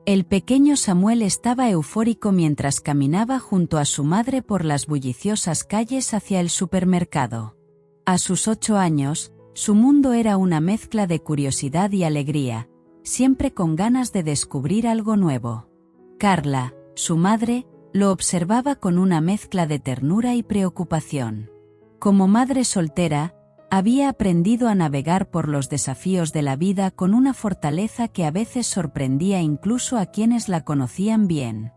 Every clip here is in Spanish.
El pequeño Samuel estaba eufórico mientras caminaba junto a su madre por las bulliciosas calles hacia el supermercado. A sus 8 años, su mundo era una mezcla de curiosidad y alegría, siempre con ganas de descubrir algo nuevo. Carla, su madre, lo observaba con una mezcla de ternura y preocupación. Como madre soltera, había aprendido a navegar por los desafíos de la vida con una fortaleza que a veces sorprendía incluso a quienes la conocían bien.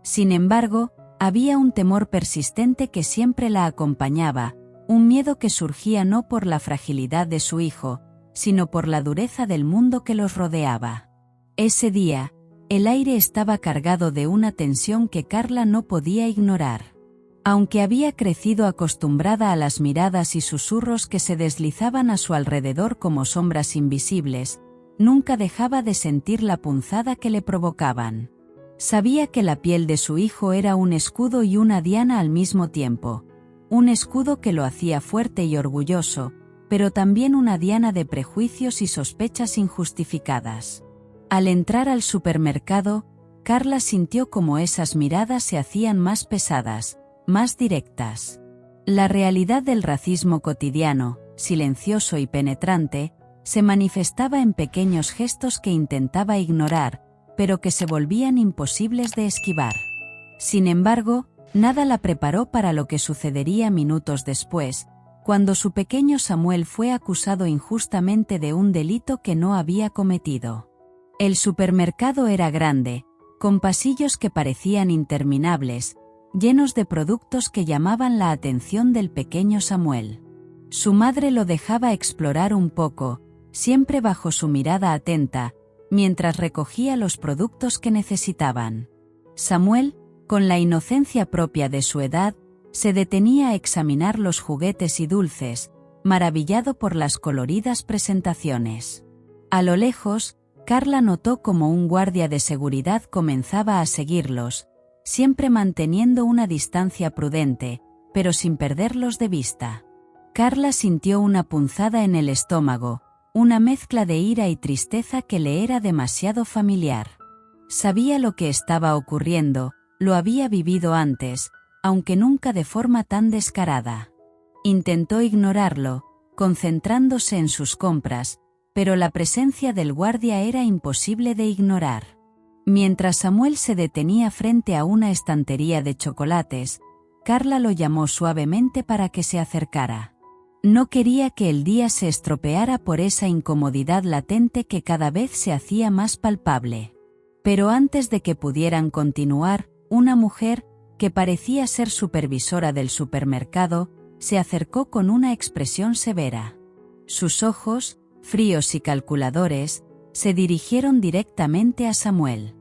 Sin embargo, había un temor persistente que siempre la acompañaba, un miedo que surgía no por la fragilidad de su hijo, sino por la dureza del mundo que los rodeaba. Ese día, el aire estaba cargado de una tensión que Carla no podía ignorar. Aunque había crecido acostumbrada a las miradas y susurros que se deslizaban a su alrededor como sombras invisibles, nunca dejaba de sentir la punzada que le provocaban. Sabía que la piel de su hijo era un escudo y una diana al mismo tiempo. Un escudo que lo hacía fuerte y orgulloso, pero también una diana de prejuicios y sospechas injustificadas. Al entrar al supermercado, Carla sintió como esas miradas se hacían más pesadas, más directas. La realidad del racismo cotidiano, silencioso y penetrante, se manifestaba en pequeños gestos que intentaba ignorar, pero que se volvían imposibles de esquivar. Sin embargo, nada la preparó para lo que sucedería minutos después, cuando su pequeño Samuel fue acusado injustamente de un delito que no había cometido. El supermercado era grande, con pasillos que parecían interminables, llenos de productos que llamaban la atención del pequeño Samuel. Su madre lo dejaba explorar un poco, siempre bajo su mirada atenta, mientras recogía los productos que necesitaban. Samuel, con la inocencia propia de su edad, se detenía a examinar los juguetes y dulces, maravillado por las coloridas presentaciones. A lo lejos, Carla notó como un guardia de seguridad comenzaba a seguirlos, siempre manteniendo una distancia prudente, pero sin perderlos de vista. Carla sintió una punzada en el estómago, una mezcla de ira y tristeza que le era demasiado familiar. Sabía lo que estaba ocurriendo, lo había vivido antes, aunque nunca de forma tan descarada. Intentó ignorarlo, concentrándose en sus compras, pero la presencia del guardia era imposible de ignorar. Mientras Samuel se detenía frente a una estantería de chocolates, Carla lo llamó suavemente para que se acercara. No quería que el día se estropeara por esa incomodidad latente que cada vez se hacía más palpable. Pero antes de que pudieran continuar, una mujer, que parecía ser supervisora del supermercado, se acercó con una expresión severa. Sus ojos, fríos y calculadores, se dirigieron directamente a Samuel.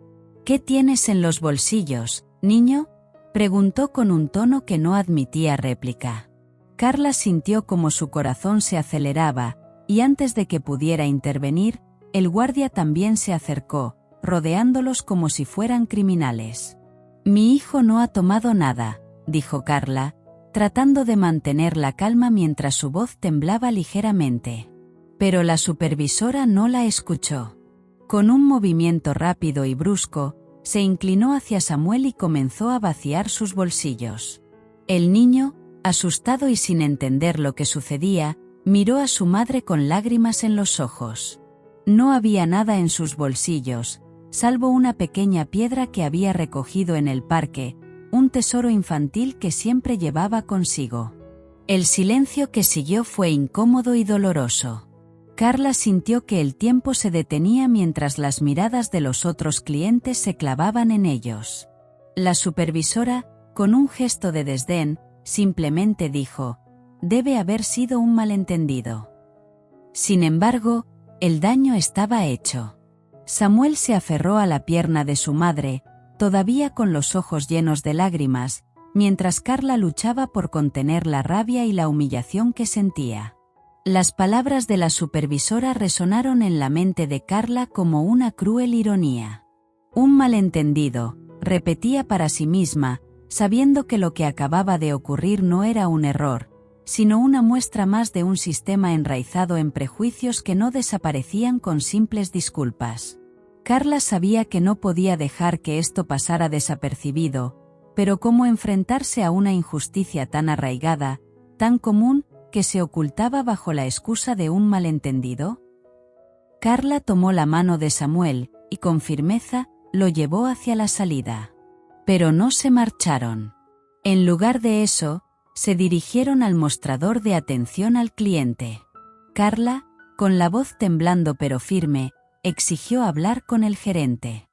«¿Qué tienes en los bolsillos, niño?», preguntó con un tono que no admitía réplica. Carla sintió como su corazón se aceleraba, y antes de que pudiera intervenir, el guardia también se acercó, rodeándolos como si fueran criminales. «Mi hijo no ha tomado nada», dijo Carla, tratando de mantener la calma mientras su voz temblaba ligeramente. Pero la supervisora no la escuchó. Con un movimiento rápido y brusco, se inclinó hacia Samuel y comenzó a vaciar sus bolsillos. El niño, asustado y sin entender lo que sucedía, miró a su madre con lágrimas en los ojos. No había nada en sus bolsillos, salvo una pequeña piedra que había recogido en el parque, un tesoro infantil que siempre llevaba consigo. El silencio que siguió fue incómodo y doloroso. Carla sintió que el tiempo se detenía mientras las miradas de los otros clientes se clavaban en ellos. La supervisora, con un gesto de desdén, simplemente dijo: «Debe haber sido un malentendido». Sin embargo, el daño estaba hecho. Samuel se aferró a la pierna de su madre, todavía con los ojos llenos de lágrimas, mientras Carla luchaba por contener la rabia y la humillación que sentía. Las palabras de la supervisora resonaron en la mente de Carla como una cruel ironía. «Un malentendido», repetía para sí misma, sabiendo que lo que acababa de ocurrir no era un error, sino una muestra más de un sistema enraizado en prejuicios que no desaparecían con simples disculpas. Carla sabía que no podía dejar que esto pasara desapercibido, pero ¿cómo enfrentarse a una injusticia tan arraigada, tan común, que se ocultaba bajo la excusa de un malentendido? Carla tomó la mano de Samuel, y con firmeza, lo llevó hacia la salida. Pero no se marcharon. En lugar de eso, se dirigieron al mostrador de atención al cliente. Carla, con la voz temblando pero firme, exigió hablar con el gerente.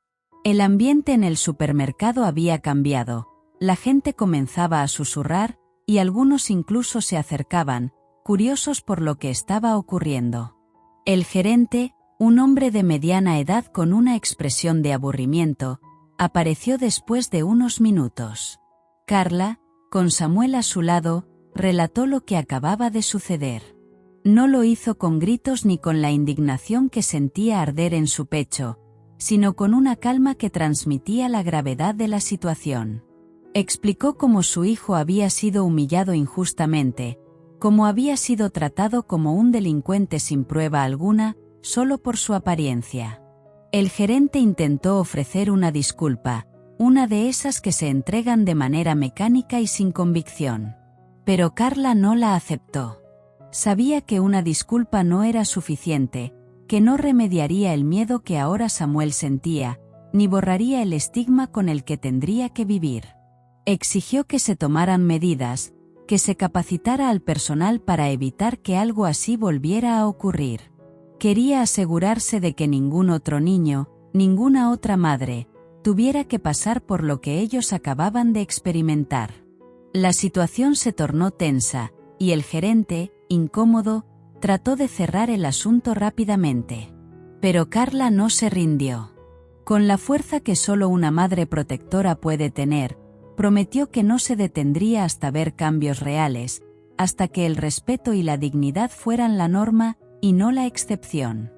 El ambiente en el supermercado había cambiado, la gente comenzaba a susurrar, y algunos incluso se acercaban, curiosos por lo que estaba ocurriendo. El gerente, un hombre de mediana edad con una expresión de aburrimiento, apareció después de unos minutos. Carla, con Samuel a su lado, relató lo que acababa de suceder. No lo hizo con gritos ni con la indignación que sentía arder en su pecho, sino con una calma que transmitía la gravedad de la situación. Explicó cómo su hijo había sido humillado injustamente, cómo había sido tratado como un delincuente sin prueba alguna, solo por su apariencia. El gerente intentó ofrecer una disculpa, una de esas que se entregan de manera mecánica y sin convicción. Pero Carla no la aceptó. Sabía que una disculpa no era suficiente, que no remediaría el miedo que ahora Samuel sentía, ni borraría el estigma con el que tendría que vivir. Exigió que se tomaran medidas, que se capacitara al personal para evitar que algo así volviera a ocurrir. Quería asegurarse de que ningún otro niño, ninguna otra madre, tuviera que pasar por lo que ellos acababan de experimentar. La situación se tornó tensa, y el gerente, incómodo, trató de cerrar el asunto rápidamente. Pero Carla no se rindió. Con la fuerza que solo una madre protectora puede tener, prometió que no se detendría hasta ver cambios reales, hasta que el respeto y la dignidad fueran la norma, y no la excepción.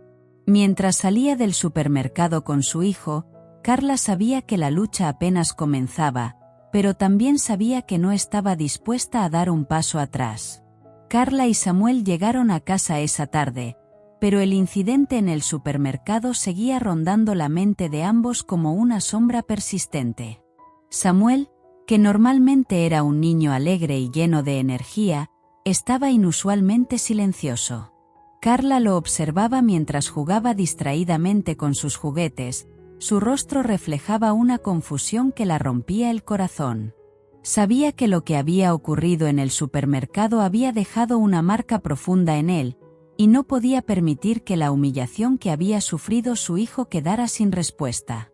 Mientras salía del supermercado con su hijo, Carla sabía que la lucha apenas comenzaba, pero también sabía que no estaba dispuesta a dar un paso atrás. Carla y Samuel llegaron a casa esa tarde, pero el incidente en el supermercado seguía rondando la mente de ambos como una sombra persistente. Samuel, que normalmente era un niño alegre y lleno de energía, estaba inusualmente silencioso. Carla lo observaba mientras jugaba distraídamente con sus juguetes, su rostro reflejaba una confusión que la rompía el corazón. Sabía que lo que había ocurrido en el supermercado había dejado una marca profunda en él, y no podía permitir que la humillación que había sufrido su hijo quedara sin respuesta.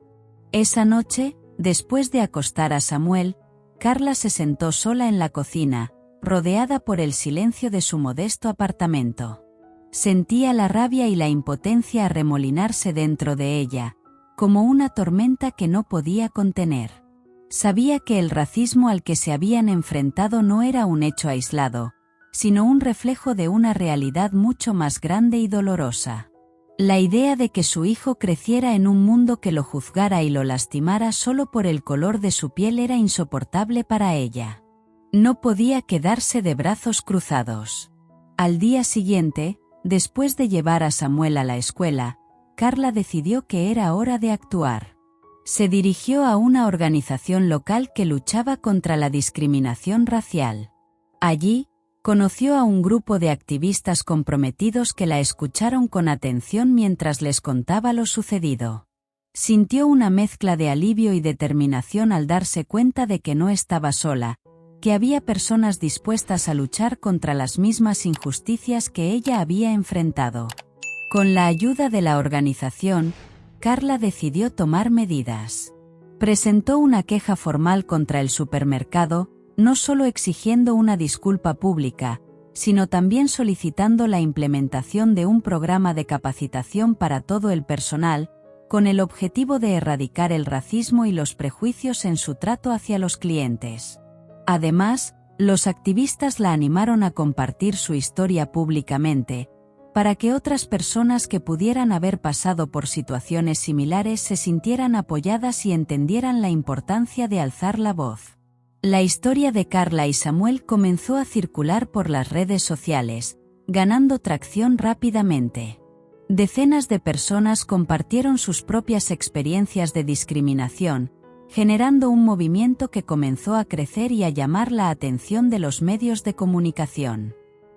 Esa noche, después de acostar a Samuel, Carla se sentó sola en la cocina, rodeada por el silencio de su modesto apartamento. Sentía la rabia y la impotencia arremolinarse dentro de ella, como una tormenta que no podía contener. Sabía que el racismo al que se habían enfrentado no era un hecho aislado, sino un reflejo de una realidad mucho más grande y dolorosa. La idea de que su hijo creciera en un mundo que lo juzgara y lo lastimara solo por el color de su piel era insoportable para ella. No podía quedarse de brazos cruzados. Al día siguiente, después de llevar a Samuel a la escuela, Carla decidió que era hora de actuar. Se dirigió a una organización local que luchaba contra la discriminación racial. Allí, conoció a un grupo de activistas comprometidos que la escucharon con atención mientras les contaba lo sucedido. Sintió una mezcla de alivio y determinación al darse cuenta de que no estaba sola, que había personas dispuestas a luchar contra las mismas injusticias que ella había enfrentado. Con la ayuda de la organización, Carla decidió tomar medidas. Presentó una queja formal contra el supermercado, no solo exigiendo una disculpa pública, sino también solicitando la implementación de un programa de capacitación para todo el personal, con el objetivo de erradicar el racismo y los prejuicios en su trato hacia los clientes. Además, los activistas la animaron a compartir su historia públicamente, para que otras personas que pudieran haber pasado por situaciones similares se sintieran apoyadas y entendieran la importancia de alzar la voz. La historia de Carla y Samuel comenzó a circular por las redes sociales, ganando tracción rápidamente. Decenas de personas compartieron sus propias experiencias de discriminación, generando un movimiento que comenzó a crecer y a llamar la atención de los medios de comunicación.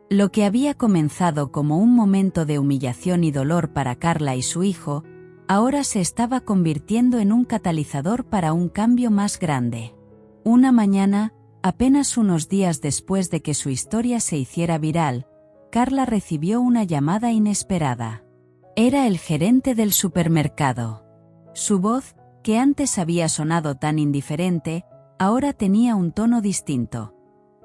Lo que había comenzado como un momento de humillación y dolor para Carla y su hijo, ahora se estaba convirtiendo en un catalizador para un cambio más grande. Una mañana, apenas unos días después de que su historia se hiciera viral, Carla recibió una llamada inesperada. Era el gerente del supermercado. Su voz, que antes había sonado tan indiferente, ahora tenía un tono distinto.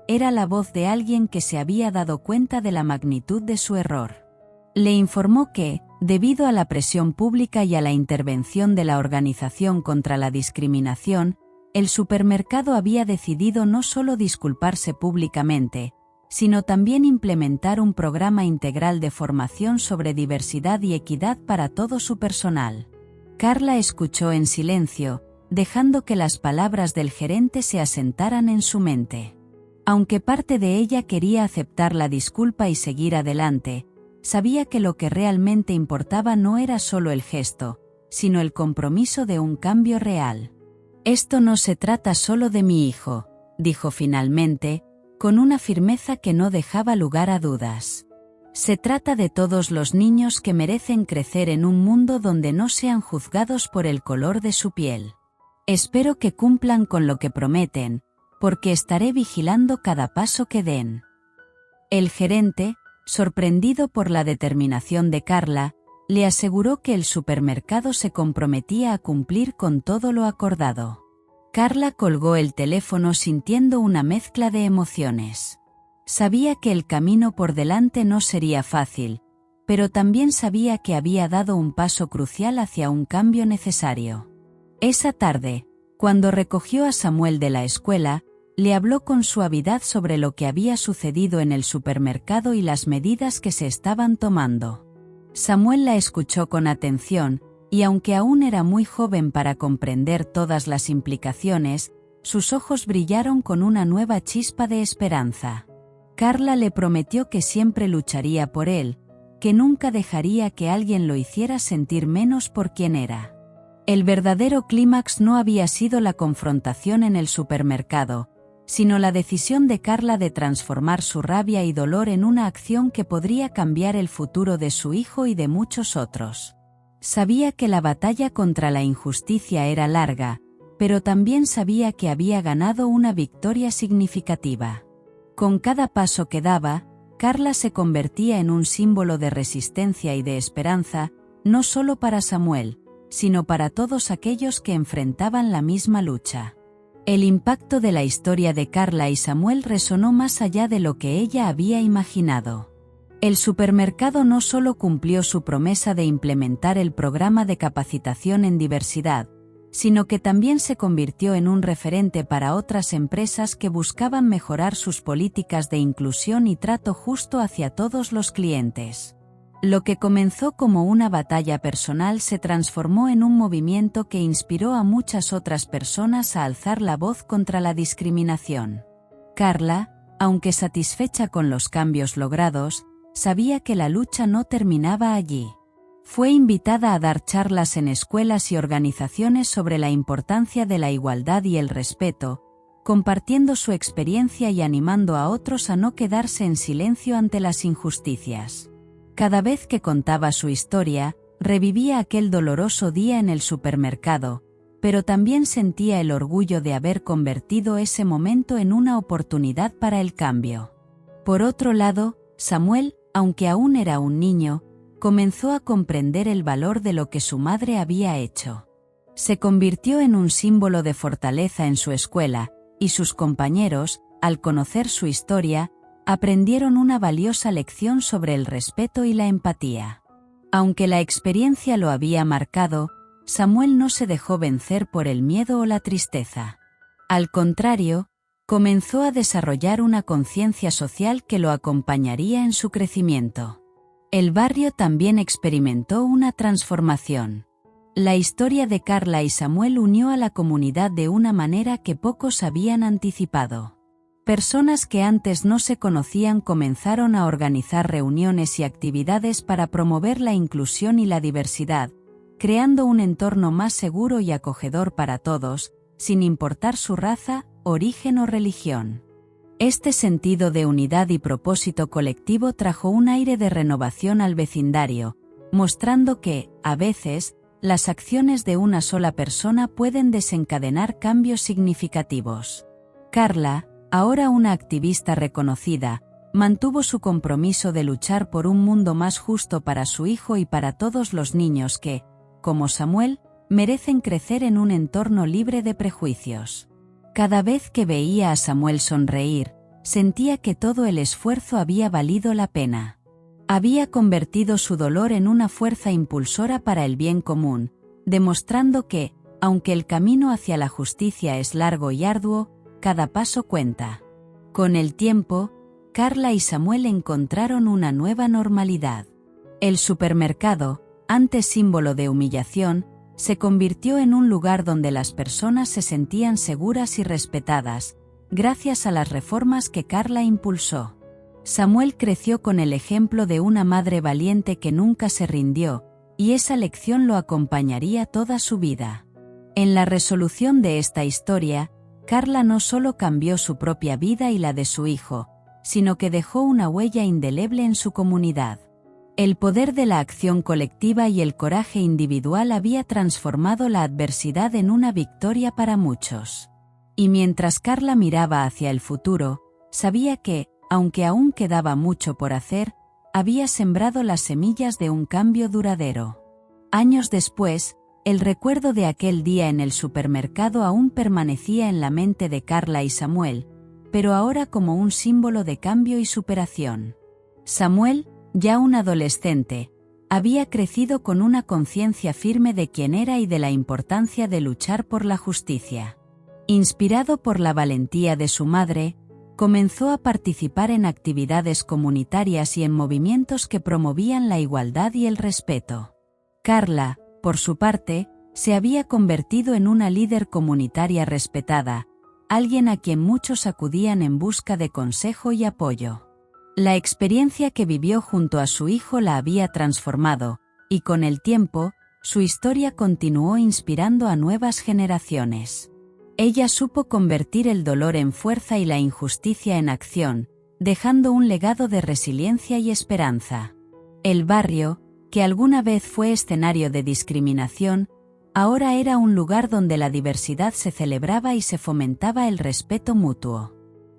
Era la voz de alguien que se había dado cuenta de la magnitud de su error. Le informó que, debido a la presión pública y a la intervención de la Organización contra la Discriminación, el supermercado había decidido no solo disculparse públicamente, sino también implementar un programa integral de formación sobre diversidad y equidad para todo su personal. Carla escuchó en silencio, dejando que las palabras del gerente se asentaran en su mente. Aunque parte de ella quería aceptar la disculpa y seguir adelante, sabía que lo que realmente importaba no era solo el gesto, sino el compromiso de un cambio real. «Esto no se trata solo de mi hijo», dijo finalmente, con una firmeza que no dejaba lugar a dudas. «Se trata de todos los niños que merecen crecer en un mundo donde no sean juzgados por el color de su piel. Espero que cumplan con lo que prometen, porque estaré vigilando cada paso que den». El gerente, sorprendido por la determinación de Carla, le aseguró que el supermercado se comprometía a cumplir con todo lo acordado. Carla colgó el teléfono sintiendo una mezcla de emociones. Sabía que el camino por delante no sería fácil, pero también sabía que había dado un paso crucial hacia un cambio necesario. Esa tarde, cuando recogió a Samuel de la escuela, le habló con suavidad sobre lo que había sucedido en el supermercado y las medidas que se estaban tomando. Samuel la escuchó con atención, y aunque aún era muy joven para comprender todas las implicaciones, sus ojos brillaron con una nueva chispa de esperanza. Carla le prometió que siempre lucharía por él, que nunca dejaría que alguien lo hiciera sentir menos por quien era. El verdadero clímax no había sido la confrontación en el supermercado, sino la decisión de Carla de transformar su rabia y dolor en una acción que podría cambiar el futuro de su hijo y de muchos otros. Sabía que la batalla contra la injusticia era larga, pero también sabía que había ganado una victoria significativa. Con cada paso que daba, Carla se convertía en un símbolo de resistencia y de esperanza, no solo para Samuel, sino para todos aquellos que enfrentaban la misma lucha. El impacto de la historia de Carla y Samuel resonó más allá de lo que ella había imaginado. El supermercado no solo cumplió su promesa de implementar el programa de capacitación en diversidad, sino que también se convirtió en un referente para otras empresas que buscaban mejorar sus políticas de inclusión y trato justo hacia todos los clientes. Lo que comenzó como una batalla personal se transformó en un movimiento que inspiró a muchas otras personas a alzar la voz contra la discriminación. Carla, aunque satisfecha con los cambios logrados, sabía que la lucha no terminaba allí. Fue invitada a dar charlas en escuelas y organizaciones sobre la importancia de la igualdad y el respeto, compartiendo su experiencia y animando a otros a no quedarse en silencio ante las injusticias. Cada vez que contaba su historia, revivía aquel doloroso día en el supermercado, pero también sentía el orgullo de haber convertido ese momento en una oportunidad para el cambio. Por otro lado, Samuel, aunque aún era un niño, comenzó a comprender el valor de lo que su madre había hecho. Se convirtió en un símbolo de fortaleza en su escuela, y sus compañeros, al conocer su historia, aprendieron una valiosa lección sobre el respeto y la empatía. Aunque la experiencia lo había marcado, Samuel no se dejó vencer por el miedo o la tristeza. Al contrario, comenzó a desarrollar una conciencia social que lo acompañaría en su crecimiento. El barrio también experimentó una transformación. La historia de Carla y Samuel unió a la comunidad de una manera que pocos habían anticipado. Personas que antes no se conocían comenzaron a organizar reuniones y actividades para promover la inclusión y la diversidad, creando un entorno más seguro y acogedor para todos, sin importar su raza, origen o religión. Este sentido de unidad y propósito colectivo trajo un aire de renovación al vecindario, mostrando que, a veces, las acciones de una sola persona pueden desencadenar cambios significativos. Carla, ahora una activista reconocida, mantuvo su compromiso de luchar por un mundo más justo para su hijo y para todos los niños que, como Samuel, merecen crecer en un entorno libre de prejuicios. Cada vez que veía a Samuel sonreír, sentía que todo el esfuerzo había valido la pena. Había convertido su dolor en una fuerza impulsora para el bien común, demostrando que, aunque el camino hacia la justicia es largo y arduo, cada paso cuenta. Con el tiempo, Carla y Samuel encontraron una nueva normalidad. El supermercado, antes símbolo de humillación, se convirtió en un lugar donde las personas se sentían seguras y respetadas, gracias a las reformas que Carla impulsó. Samuel creció con el ejemplo de una madre valiente que nunca se rindió, y esa lección lo acompañaría toda su vida. En la resolución de esta historia, Carla no solo cambió su propia vida y la de su hijo, sino que dejó una huella indeleble en su comunidad. El poder de la acción colectiva y el coraje individual había transformado la adversidad en una victoria para muchos. Y mientras Carla miraba hacia el futuro, sabía que, aunque aún quedaba mucho por hacer, había sembrado las semillas de un cambio duradero. Años después, el recuerdo de aquel día en el supermercado aún permanecía en la mente de Carla y Samuel, pero ahora como un símbolo de cambio y superación. Samuel, ya un adolescente, había crecido con una conciencia firme de quién era y de la importancia de luchar por la justicia. Inspirado por la valentía de su madre, comenzó a participar en actividades comunitarias y en movimientos que promovían la igualdad y el respeto. Carla, por su parte, se había convertido en una líder comunitaria respetada, alguien a quien muchos acudían en busca de consejo y apoyo. La experiencia que vivió junto a su hijo la había transformado, y con el tiempo, su historia continuó inspirando a nuevas generaciones. Ella supo convertir el dolor en fuerza y la injusticia en acción, dejando un legado de resiliencia y esperanza. El barrio, que alguna vez fue escenario de discriminación, ahora era un lugar donde la diversidad se celebraba y se fomentaba el respeto mutuo.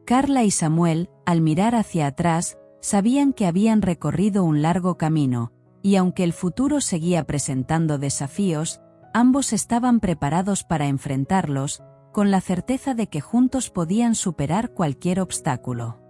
Carla y Samuel, al mirar hacia atrás, sabían que habían recorrido un largo camino, y aunque el futuro seguía presentando desafíos, ambos estaban preparados para enfrentarlos, con la certeza de que juntos podían superar cualquier obstáculo.